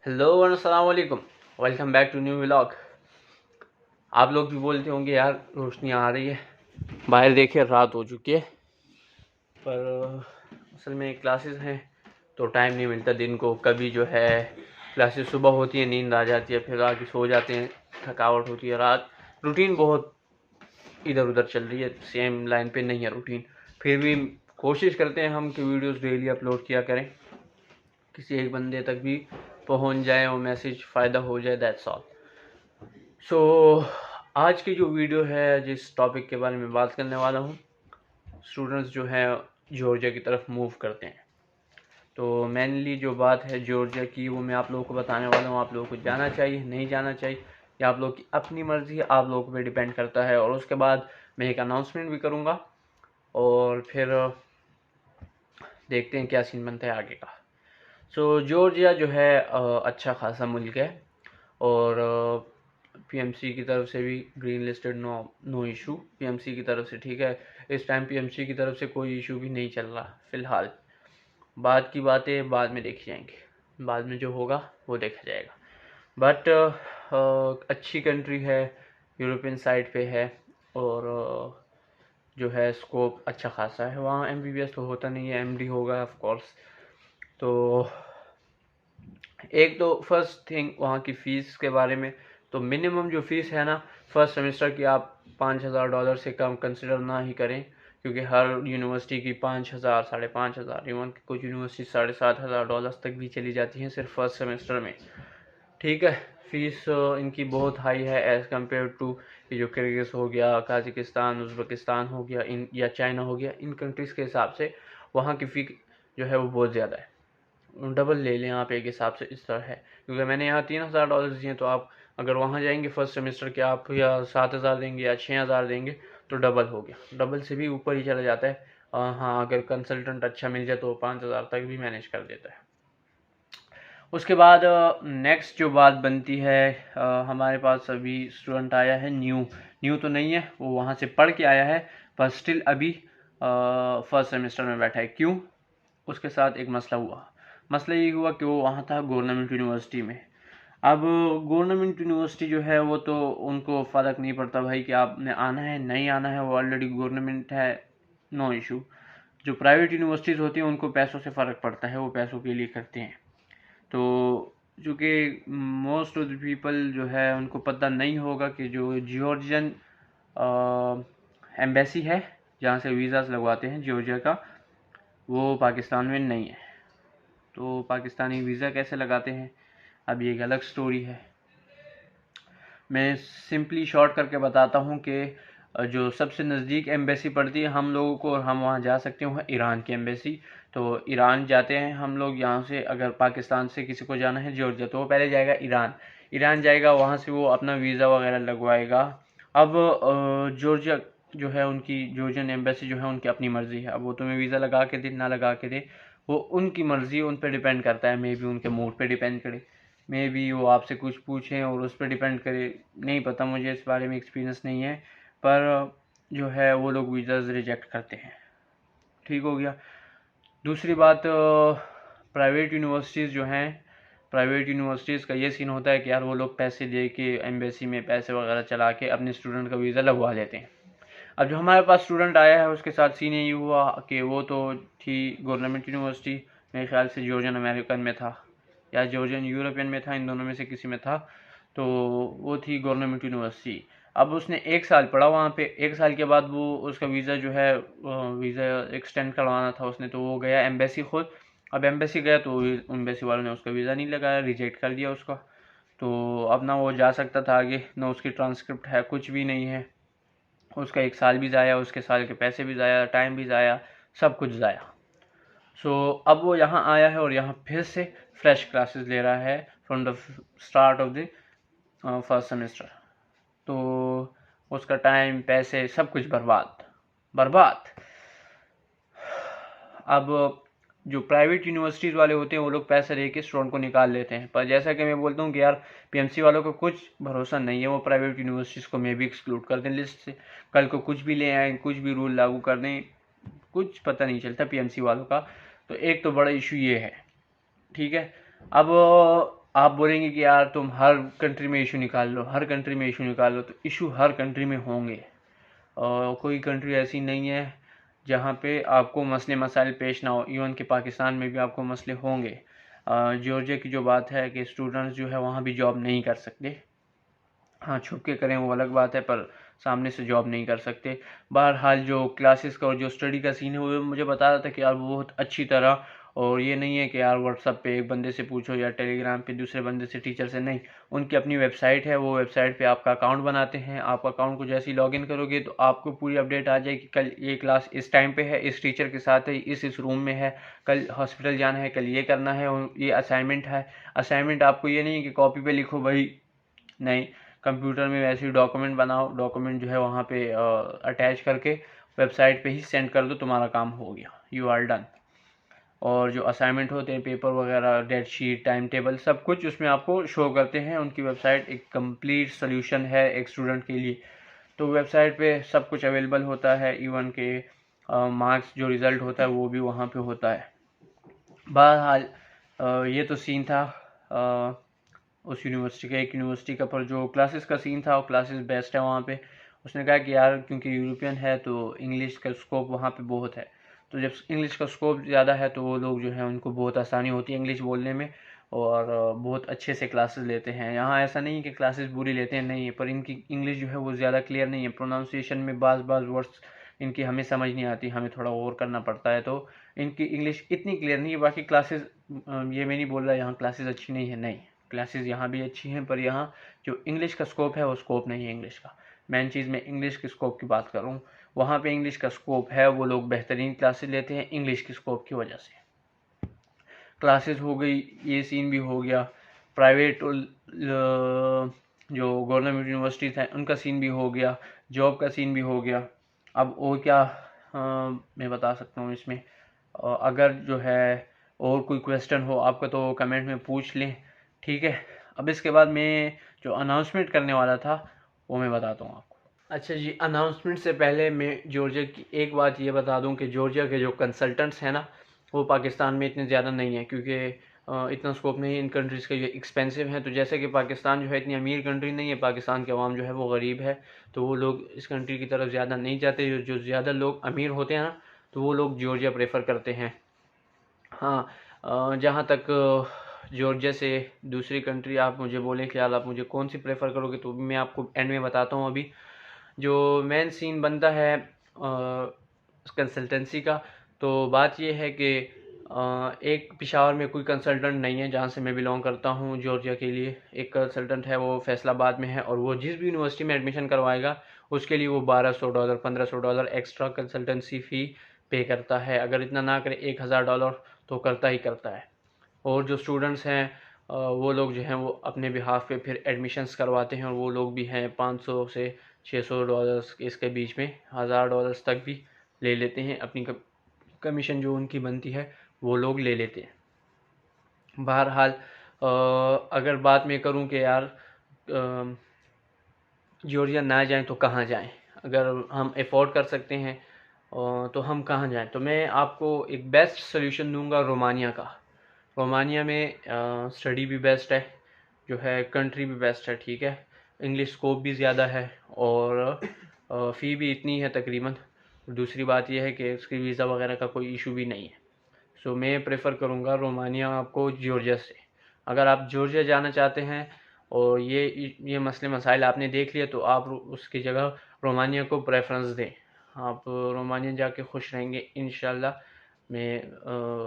Hello अस्सलाम वालेकुम। Welcome back to new vlog. आप लोग भी बोलते होंगे यार रोशनी आ रही है, बाहर देखिए रात हो चुकी है, पर असल में क्लासेस हैं तो टाइम नहीं मिलता दिन को। कभी जो है क्लासेस सुबह होती है, नींद आ जाती है, फिर आके सो जाते हैं, थकावट होती है रात। रूटीन बहुत इधर उधर चल रही है, सेम लाइन पे नहीं है रूटीन। फिर भी कोशिश करते हैं हम कि वीडियोस डेली अपलोड किया करें, किसी एक बंदे तक भी पहुंच जाए और मैसेज फ़ायदा हो जाए, दैट्स ऑल। सो आज की जो वीडियो है, जिस टॉपिक के बारे में बात करने वाला हूँ, स्टूडेंट्स जो हैं जॉर्जिया की तरफ मूव करते हैं। तो मेनली जो बात है जॉर्जिया की, वो मैं आप लोगों को बताने वाला हूँ। आप लोगों को जाना चाहिए नहीं जाना चाहिए, या आप लोगों की अपनी मर्ज़ी है, आप लोगों पे डिपेंड करता है। और उसके बाद मैं एक अनाउंसमेंट भी करूँगा और फिर देखते हैं क्या सीन बनता है आगे का। सो जॉर्जिया जो है अच्छा खासा मुल्क है, और पीएमसी की तरफ से भी green listed, no issue PMC की तरफ से। ठीक है, इस टाइम पीएमसी की तरफ से कोई इशू भी नहीं चल रहा फ़िलहाल। बाद की बातें बाद में देखी जाएंगी, बाद में जो होगा वो देखा जाएगा। बट अच्छी कंट्री है, यूरोपियन साइड पे है, और जो है स्कोप अच्छा खासा है वहाँ। एमबीबीएस तो होता नहीं है, एमडी होगा ऑफ कोर्स। तो एक तो फर्स्ट थिंग वहाँ की फ़ीस के बारे में, तो मिनिमम जो फ़ीस है ना फर्स्ट सेमेस्टर की, आप $5,000 से कम कंसिडर ना ही करें, क्योंकि हर यूनिवर्सिटी की 5,000, 5,500, इवन कुछ यूनिवर्सिटी $7,500 तक भी चली जाती हैं सिर्फ फर्स्ट सेमेस्टर में। ठीक है, फ़ीस इनकी बहुत हाई है एज़ कम्पेयर टू ये जो किर्गिज़ हो गया, काज़ाकिस्तान, उज़्बेकिस्तान हो गया, इन या चाइना हो गया, इन कंट्रीज़ के हिसाब से वहाँ की फ़ी जो है वो बहुत ज़्यादा है। डबल ले लें आप एक हिसाब से, इस तरह है। क्योंकि मैंने यहाँ $3,000 दिए, तो आप अगर वहाँ जाएंगे फर्स्ट सेमेस्टर के, आप या 7,000 देंगे या 6,000 देंगे, तो डबल हो गया, डबल से भी ऊपर ही चला जाता है। हाँ, अगर कंसल्टेंट अच्छा मिल जाए तो 5,000 तक भी मैनेज कर देता है। उसके बाद नेक्स्ट जो बात बनती है, हमारे पास अभी स्टूडेंट आया है न्यू तो नहीं है, वो वहाँ से पढ़ के आया है, पर स्टिल अभी फर्स्ट सेमेस्टर में बैठा है। क्यों? उसके साथ एक मसला ये हुआ कि वो वहाँ था गवर्नमेंट यूनिवर्सिटी में। अब गवर्नमेंट यूनिवर्सिटी जो है वो तो उनको फ़र्क नहीं पड़ता भाई कि आपने आना है नहीं आना है, वो ऑलरेडी गवर्नमेंट है, नो इशू। जो प्राइवेट यूनिवर्सिटीज़ होती हैं उनको पैसों से फ़र्क पड़ता है, वो पैसों के लिए करते हैं। तो चूँकि मोस्ट ऑफ द पीपल जो है उनको पता नहीं होगा कि जो जॉर्जियन एम्बेसी है, जहाँ से वीज़ास लगवाते हैं जॉर्जिया का, वो पाकिस्तान में नहीं है। तो पाकिस्तानी वीज़ा कैसे लगाते हैं, अब ये एक अलग स्टोरी है। मैं सिंपली शॉर्ट करके बताता हूँ कि जो सबसे नज़दीक एम्बेसी पड़ती है हम लोगों को, और हम वहाँ जा सकते हैं, ईरान की एम्बेसी। तो ईरान जाते हैं हम लोग यहाँ से। अगर पाकिस्तान से किसी को जाना है जॉर्जिया, तो वो पहले जाएगा ईरान जाएगा, वहाँ से वो अपना वीज़ा वगैरह लगवाएगा। अब जॉर्जिया जो है, उनकी जॉर्जियन एम्बेसी जो है, उनकी अपनी मर्ज़ी है। अब वो तुम्हें वीज़ा लगा के दे ना लगा के दे, वो उनकी मर्ज़ी, उन पर डिपेंड करता है। मे बी उनके मूड पे डिपेंड करे, मे बी वो आपसे कुछ पूछें और उस पर डिपेंड करे, नहीं पता, मुझे इस बारे में एक्सपीरियंस नहीं है। पर जो है वो लोग वीज़ाज़ रिजेक्ट करते हैं। ठीक हो गया। दूसरी बात, प्राइवेट यूनिवर्सिटीज़ जो हैं, प्राइवेट यूनिवर्सिटीज़ का ये सीन होता है कि यार वो लोग पैसे दे के एम्बेसी में पैसे वगैरह चला के अपने स्टूडेंट का वीज़ा लगवा लेते हैं। अब जो हमारे पास स्टूडेंट आया है उसके साथ सीन ये हुआ कि वो तो थी गवर्नमेंट यूनिवर्सिटी, मेरे ख्याल से जॉर्जियन अमेरिकन में था या जॉर्जियन यूरोपियन में था, इन दोनों में से किसी में था। तो वो थी गवर्नमेंट यूनिवर्सिटी। अब उसने 1 साल पढ़ा वहाँ पे, 1 साल के बाद वो उसका वीज़ा जो है, वीज़ा एक्सटेंड करवाना था उसने, तो वो गया एम्बेसी खुद। अब एम्बेसी गया तो एम्बेसी वालों ने उसका वीज़ा नहीं लगाया, रिजेक्ट कर दिया उसका। तो अब ना वो जा सकता था आगे, ना उसकी ट्रांसक्रिप्ट है, कुछ भी नहीं है। उसका 1 साल भी ज़ाया, उसके साल के पैसे भी ज़ाया, टाइम भी ज़ाया, सब कुछ ज़ाया। सो अब वो यहाँ आया है और यहाँ फिर से फ्रेश क्लासेस ले रहा है from the start of the first semester. तो उसका टाइम, पैसे, सब कुछ बर्बाद बर्बाद। अब जो प्राइवेट यूनिवर्सिटीज़ वाले होते हैं वो लोग पैसे दे के स्टूडेंट को निकाल लेते हैं, पर जैसा कि मैं बोलता हूँ कि यार पीएमसी वालों को कुछ भरोसा नहीं है, वो प्राइवेट यूनिवर्सिटीज़ को मे भी एक्सक्लूड कर दें लिस्ट से, कल को कुछ भी ले आए, कुछ भी रूल लागू कर दें, कुछ पता नहीं चलता पीएमसी वालों का। तो एक तो बड़ा इशू ये है। ठीक है। अब आप बोलेंगे कि यार तुम हर कंट्री में इशू निकाल लो, हर कंट्री में इशू निकाल लो, तो इशू हर कंट्री में होंगे। और कोई कंट्री ऐसी नहीं है जहाँ पे आपको मसले मसाइल पेश ना हो। इवन कि पाकिस्तान में भी आपको मसले होंगे। जॉर्जिया की जो बात है कि स्टूडेंट्स जो है वहाँ भी जॉब नहीं कर सकते। हाँ, छुप के करें वो अलग बात है, पर सामने से जॉब नहीं कर सकते। बहरहाल जो क्लासेस का और जो स्टडी का सीन है वो मुझे बता रहा था कि यार वो बहुत अच्छी तरह, और ये नहीं है कि यार व्हाट्सअप पे एक बंदे से पूछो या टेलीग्राम पे दूसरे बंदे से, टीचर से नहीं। उनकी अपनी वेबसाइट है, वो वेबसाइट पे आपका अकाउंट बनाते हैं। आप अकाउंट को जैसे ही लॉगिन करोगे तो आपको पूरी अपडेट आ जाएगी, कल ये क्लास इस टाइम पे है, इस टीचर के साथ है, इस रूम में है, कल हॉस्पिटल जाना है, कल ये करना है, और ये असाइनमेंट है। असाइनमेंट आपको ये नहीं है कि कॉपी पे लिखो भाई, नहीं, कंप्यूटर में वैसे ही डॉक्यूमेंट बनाओ, डॉक्यूमेंट जो है वहाँ पे अटैच करके वेबसाइट पे ही सेंड कर दो, तुम्हारा काम हो गया, यू आर डन। और जो असाइनमेंट होते हैं, पेपर वगैरह, डेट शीट, टाइम टेबल, सब कुछ उसमें आपको शो करते हैं। उनकी वेबसाइट एक कंप्लीट सोल्यूशन है एक स्टूडेंट के लिए। तो वेबसाइट पे सब कुछ अवेलेबल होता है, इवन के मार्क्स जो रिज़ल्ट होता है वो भी वहाँ पे होता है। बहरहाल ये तो सीन था उस यूनिवर्सिटी का, एक यूनिवर्सिटी का। पर जो क्लासेस का सीन था, वो क्लासेस बेस्ट है वहाँ पे। उसने कहा कि यार क्योंकि यूरोपियन है तो इंग्लिश का स्कोप वहाँ पे बहुत है, तो जब इंग्लिश का स्कोप ज़्यादा है तो वो लोग जो है उनको बहुत आसानी होती है इंग्लिश बोलने में, और बहुत अच्छे से क्लासेस लेते हैं। यहाँ ऐसा नहीं है कि क्लासेस बुरी लेते हैं, नहीं है, पर इनकी इंग्लिश जो है वो ज़्यादा क्लियर नहीं है। प्रोनाउंसिएशन में बाज़ वर्ड्स इनकी हमें समझ नहीं आती, हमें थोड़ा और करना पड़ता है। तो इनकी इंग्लिश इतनी क्लियर नहीं है। बाकी क्लासेस, ये मैं नहीं बोल रहा यहाँ क्लासेस अच्छी नहीं है, नहीं, क्लासेस यहाँ भी अच्छी हैं, पर यहाँ जो इंग्लिश का स्कोप है वो स्कोप नहीं है इंग्लिश का। मेन चीज़ मैं इंग्लिश के स्कोप की बात कर रहा हूँ। वहाँ पे इंग्लिश का स्कोप है, वो लोग बेहतरीन क्लासेस लेते हैं इंग्लिश के स्कोप की वजह से। क्लासेस हो गई, ये सीन भी हो गया। प्राइवेट जो गवर्नमेंट यूनिवर्सिटीज़ हैं उनका सीन भी हो गया, जॉब का सीन भी हो गया। अब और क्या मैं बता सकता हूँ इसमें। अगर जो है और कोई क्वेश्चन हो आपका तो कमेंट में पूछ लें, ठीक है। अब इसके बाद मैं जो अनाउंसमेंट करने वाला था वो मैं बताता हूँ आपको। अच्छा जी, अनाउंसमेंट से पहले मैं जॉर्जिया की एक बात ये बता दूं कि जॉर्जिया के जो कंसल्टेंट्स हैं ना, वो पाकिस्तान में इतने ज़्यादा नहीं है, क्योंकि इतना स्कोप नहीं है इन कंट्रीज़ के, जो एक्सपेंसिव हैं। तो जैसे कि पाकिस्तान जो है इतनी अमीर कंट्री नहीं है, पाकिस्तान के अवाम जो है वो गरीब है, तो वो लोग इस कंट्री की तरफ ज़्यादा नहीं जाते। जो ज़्यादा लोग अमीर होते हैं ना, तो वो लोग जॉर्जिया प्रेफर करते हैं। हाँ, जहाँ तक जॉर्जिया से दूसरी कंट्री आप मुझे बोलें कि यार आप मुझे कौन सी प्रेफर करोगे, तो मैं आपको एंड में बताता हूँ। अभी जो मेन सीन बनता है कंसल्टेंसी का, तो बात ये है कि एक पेशावर में कोई कंसल्टेंट नहीं है जहाँ से मैं बिलोंग करता हूँ जॉर्जिया के लिए। एक कंसल्टेंट है, वो फैसलाबाद में है, और वो जिस भी यूनिवर्सिटी में एडमिशन करवाएगा उसके लिए वो $1200 $1500 एक्स्ट्रा कंसल्टेंसी फ़ी पे करता है। अगर इतना ना करे $1000 तो करता ही करता है। और जो स्टूडेंट्स हैं वो लोग जो हैं वो अपने बिहाफ पे फिर एडमिशन्स करवाते हैं, और वो लोग भी हैं $500 से $600 इसके बीच में, $1000 तक भी ले लेते हैं। अपनी कमीशन जो उनकी बनती है वो लोग ले लेते हैं। बहरहाल अगर बात मैं करूं कि यार जॉर्जिया ना जाएं तो कहाँ जाएं, अगर हम अफोर्ड कर सकते हैं तो हम कहाँ जाएं, तो मैं आपको एक बेस्ट सोल्यूशन दूंगा रोमानिया का। रोमानिया में स्टडी भी बेस्ट है, जो है कंट्री भी बेस्ट है, ठीक है। इंग्लिश स्कोप भी ज़्यादा है, और फ़ी भी इतनी है तकरीबन। दूसरी बात यह है कि उसकी वीज़ा वगैरह का कोई इशू भी नहीं है। सो मैं प्रेफर करूँगा रोमानिया आपको जॉर्जिया से। अगर आप जॉर्जिया जाना चाहते हैं और ये मसले मसाइल आपने देख लिया, तो आप उसकी जगह रोमानिया को प्रेफरेंस दें। आप रोमानिया जाके खुश रहेंगे इंशाल्लाह। मैं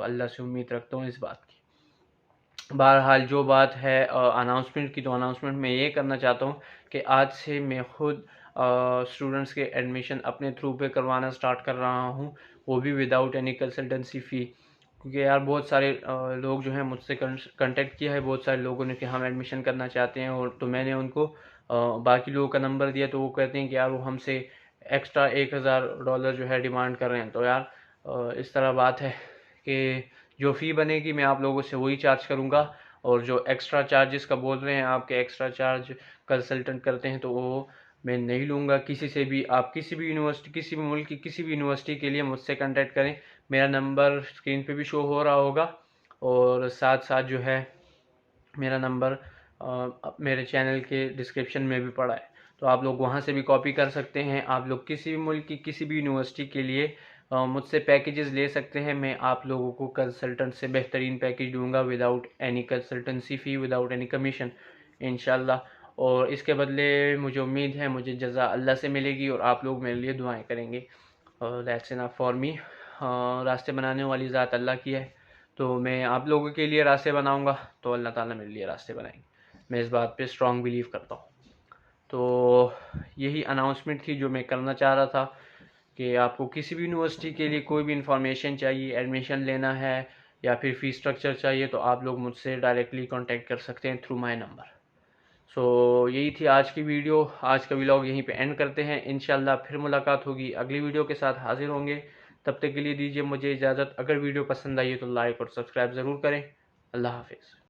अल्लाह से उम्मीद रखता हूँ इस बात की। बहरहाल जो बात है अनाउंसमेंट की, तो अनाउंसमेंट मैं ये करना चाहता हूँ कि आज से मैं खुद स्टूडेंट्स के एडमिशन अपने थ्रू पे करवाना स्टार्ट कर रहा हूँ, वो भी विदाउट एनी कंसल्टेंसी फ़ी। क्योंकि यार बहुत सारे लोग जो हैं मुझसे कांटेक्ट किया है, बहुत सारे लोगों ने कि हम एडमिशन करना चाहते हैं, और तो मैंने उनको बाकी लोगों का नंबर दिया, तो वो कहते हैं कि यार वो हमसे एक्स्ट्रा $1000 जो है डिमांड कर रहे हैं। तो यार इस तरह बात है कि जो फ़ी बनेगी मैं आप लोगों से वही चार्ज करूँगा, और जो एक्स्ट्रा चार्जेस का बोल रहे हैं आपके एक्स्ट्रा चार्ज कंसल्टेंट करते हैं, तो वो मैं नहीं लूँगा किसी से भी। आप किसी भी यूनिवर्सिटी, किसी भी मुल्क की किसी भी यूनिवर्सिटी के लिए मुझसे कांटेक्ट करें, मेरा नंबर स्क्रीन पे भी शो हो रहा होगा, और साथ साथ जो है मेरा नंबर मेरे चैनल के डिस्क्रिप्शन में भी पड़ा है, तो आप लोग वहाँ से भी कॉपी कर सकते हैं। आप लोग किसी भी मुल्क की किसी भी यूनिवर्सिटी के लिए मुझसे पैकेजेस ले सकते हैं। मैं आप लोगों को कंसल्टेंट से बेहतरीन पैकेज दूंगा, विदाउट एनी कंसल्टेंसी फ़ी, विदाउट एनी कमीशन, इंशाल्लाह। और इसके बदले मुझे उम्मीद है मुझे जज़ा अल्लाह से मिलेगी और आप लोग मेरे लिए दुआएं करेंगे। That's enough for me. रास्ते बनाने वाली ज़ात अल्लाह की है, तो मैं आप लोगों के लिए रास्ते बनाऊंगा तो अल्लाह ताला मेरे लिए रास्ते बनाएंगे। मैं इस बात पे स्ट्रांग बिलीव करता हूँ। तो यही अनाउंसमेंट थी जो मैं करना चाह रहा था कि आपको किसी भी यूनिवर्सिटी के लिए कोई भी इंफॉर्मेशन चाहिए, एडमिशन लेना है या फिर फ़ी स्ट्रक्चर चाहिए, तो आप लोग मुझसे डायरेक्टली कांटेक्ट कर सकते हैं थ्रू माय नंबर। सो यही थी आज की वीडियो। आज का व्लॉग यहीं पे एंड करते हैं। इंशाल्लाह फिर मुलाकात होगी, अगली वीडियो के साथ हाजिर होंगे। तब तक के लिए दीजिए मुझे इजाज़त। अगर वीडियो पसंद आई है तो लाइक और सब्सक्राइब ज़रूर करें। अल्लाह हाफिज़।